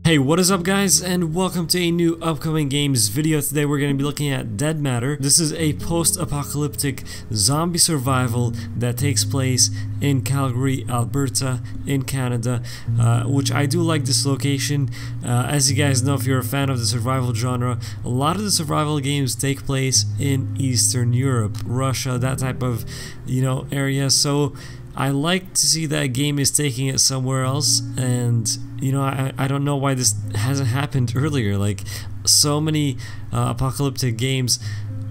Hey, what is up guys, and welcome to a new upcoming games video. Today we're going to be looking at Dead Matter. This is a post-apocalyptic zombie survival that takes place in Calgary, Alberta, in Canada, which I do like this location. As you guys know, if you're a fan of the survival genre, a lot of the survival games take place in Eastern Europe, Russia, that type of, area. So I like to see that game is taking it somewhere else, and I don't know why this hasn't happened earlier. Like, so many apocalyptic games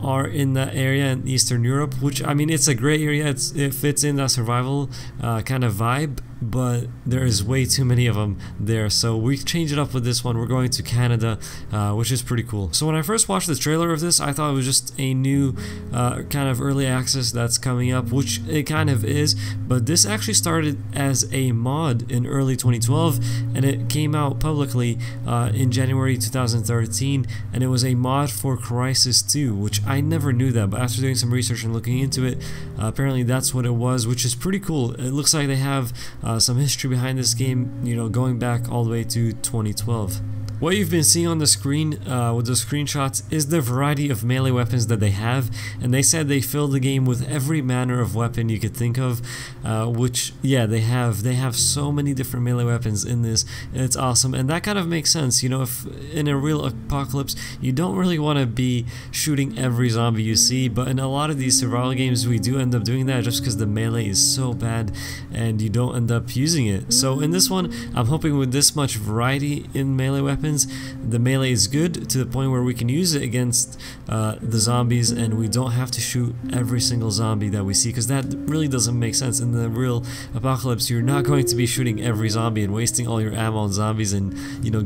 are in that area in Eastern Europe, which, I mean, it's a great area. It fits in that survival kind of vibe, but there is way too many of them there. So we changed it up with this one. We're going to Canada, which is pretty cool. So when I first watched the trailer of this, I thought it was just a new kind of early access that's coming up, which it kind of is, but this actually started as a mod in early 2012, and it came out publicly in January 2013, and it was a mod for Crysis 2, which I never knew that, but after doing some research and looking into it, apparently that's what it was, which is pretty cool. It looks like they have some history behind this game, going back all the way to 2012. What you've been seeing on the screen with the screenshots is the variety of melee weapons that they have, and they said they filled the game with every manner of weapon you could think of, which, yeah, they have so many different melee weapons in this, and it's awesome. And that kind of makes sense, if in a real apocalypse you don't really want to be shooting every zombie you see, but in a lot of these survival games we do end up doing that just because the melee is so bad and you don't end up using it. So in this one, I'm hoping with this much variety in melee weapons, the melee is good to the point where we can use it against the zombies, and we don't have to shoot every single zombie that we see, because that really doesn't make sense. In the real apocalypse, you're not going to be shooting every zombie and wasting all your ammo on zombies and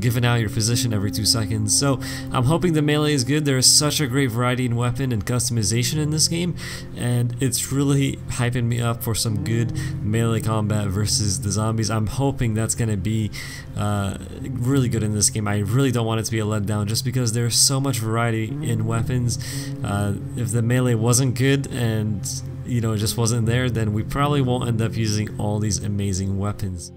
giving out your position every 2 seconds. So I'm hoping the melee is good. There's such a great variety in weapon and customization in this game, and it's really hyping me up for some good melee combat versus the zombies. I'm hoping that's going to be really good in this game. I really don't want it to be a letdown just because there's so much variety in weapons. If the melee wasn't good and it just wasn't there, then we probably won't end up using all these amazing weapons.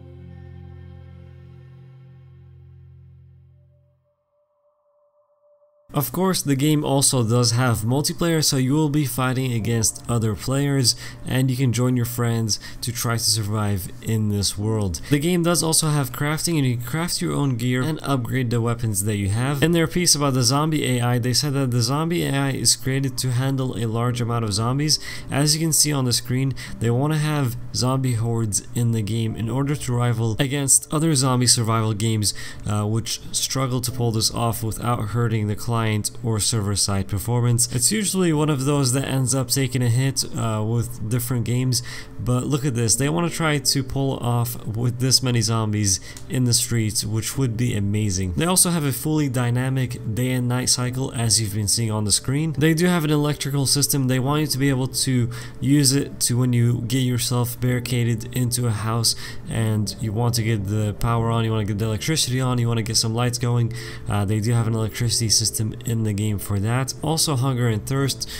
Of course, the game also does have multiplayer, so you will be fighting against other players, and you can join your friends to try to survive in this world. The game does also have crafting, and you can craft your own gear and upgrade the weapons that you have. In their piece about the zombie AI, they said that the zombie AI is created to handle a large amount of zombies. As you can see on the screen, they want to have zombie hordes in the game in order to rival against other zombie survival games which struggle to pull this off without hurting the client or server-side performance. It's usually one of those that ends up taking a hit with different games, but look at this. They want to try to pull off with this many zombies in the streets, which would be amazing. They also have a fully dynamic day and night cycle, as you've been seeing on the screen. They do have an electrical system. They want you to be able to use it to when you get yourself barricaded into a house and you want to get the power on, you want to get the electricity on, you want to get some lights going. They do have an electricity system in the game for that. Also, hunger and thirst,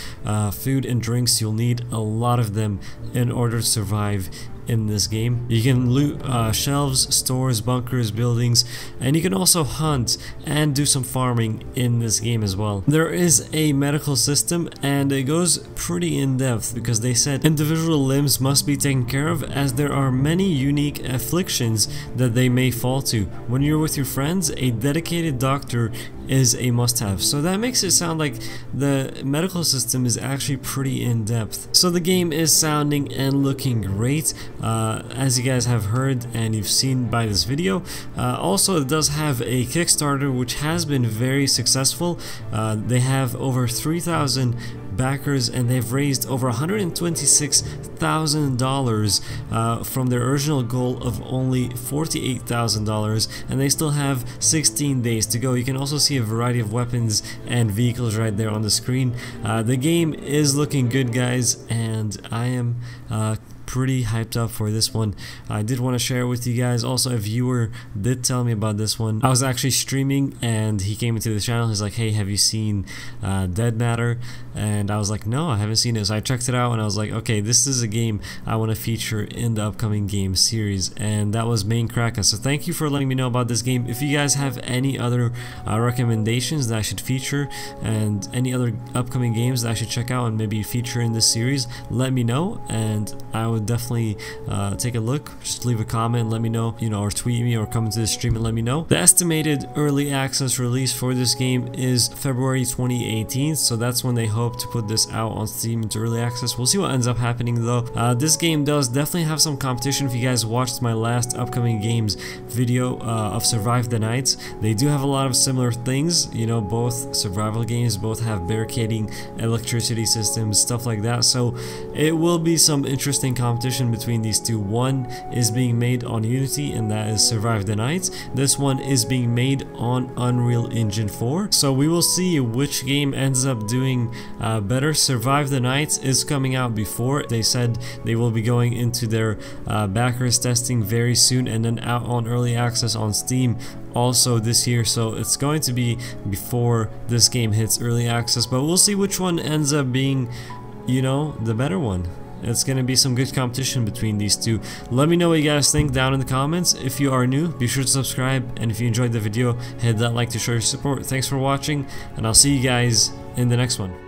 food and drinks, you'll need a lot of them in order to survive in this game. You can loot shelves, stores, bunkers, buildings, and you can also hunt and do some farming in this game as well. There is a medical system, and it goes pretty in depth because they said individual limbs must be taken care of as there are many unique afflictions that they may fall to. When you're with your friends, a dedicated doctor is a must-have. So that makes it sound like the medical system is actually pretty in-depth. So the game is sounding and looking great, as you guys have heard and you've seen by this video. Also, it does have a Kickstarter which has been very successful. They have over 3,000 backers, and they've raised over $126,000 from their original goal of only $48,000, and they still have 16 days to go. You can also see a variety of weapons and vehicles right there on the screen. The game is looking good, guys, and I am pretty hyped up for this one. I did want to share it with you guys. Also, a viewer did tell me about this one. I was actually streaming and he came into the channel. He's like, hey, have you seen Dead Matter? And I was like, no, I haven't seen it. So I checked it out and I was like, okay, this is a game I want to feature in the upcoming game series, and that was Main Kraken. So thank you for letting me know about this game. If you guys have any other recommendations that I should feature and any other upcoming games that I should check out and maybe feature in this series, let me know and I would definitely take a look. Just leave a comment, let me know, or tweet me or come into the stream and let me know. The estimated early access release for this game is February 2018, so that's when they hope to put this out on Steam into early access. We'll see what ends up happening though. This game does definitely have some competition. If you guys watched my last upcoming games video of Survive the Nights, they do have a lot of similar things. Both survival games both have barricading, electricity systems, stuff like that, so it will be some interesting competition between these two. One is being made on Unity, and that is Survive the Nights. This one is being made on Unreal Engine 4, so we will see which game ends up doing better. Survive the Nights is coming out before. They said they will be going into their backers testing very soon and then out on early access on Steam also this year, so it's going to be before this game hits early access, but we'll see which one ends up being the better one. It's going to be some good competition between these two. Let me know what you guys think down in the comments. If you are new, be sure to subscribe, and if you enjoyed the video, hit that like to show your support. Thanks for watching, and I'll see you guys in the next one.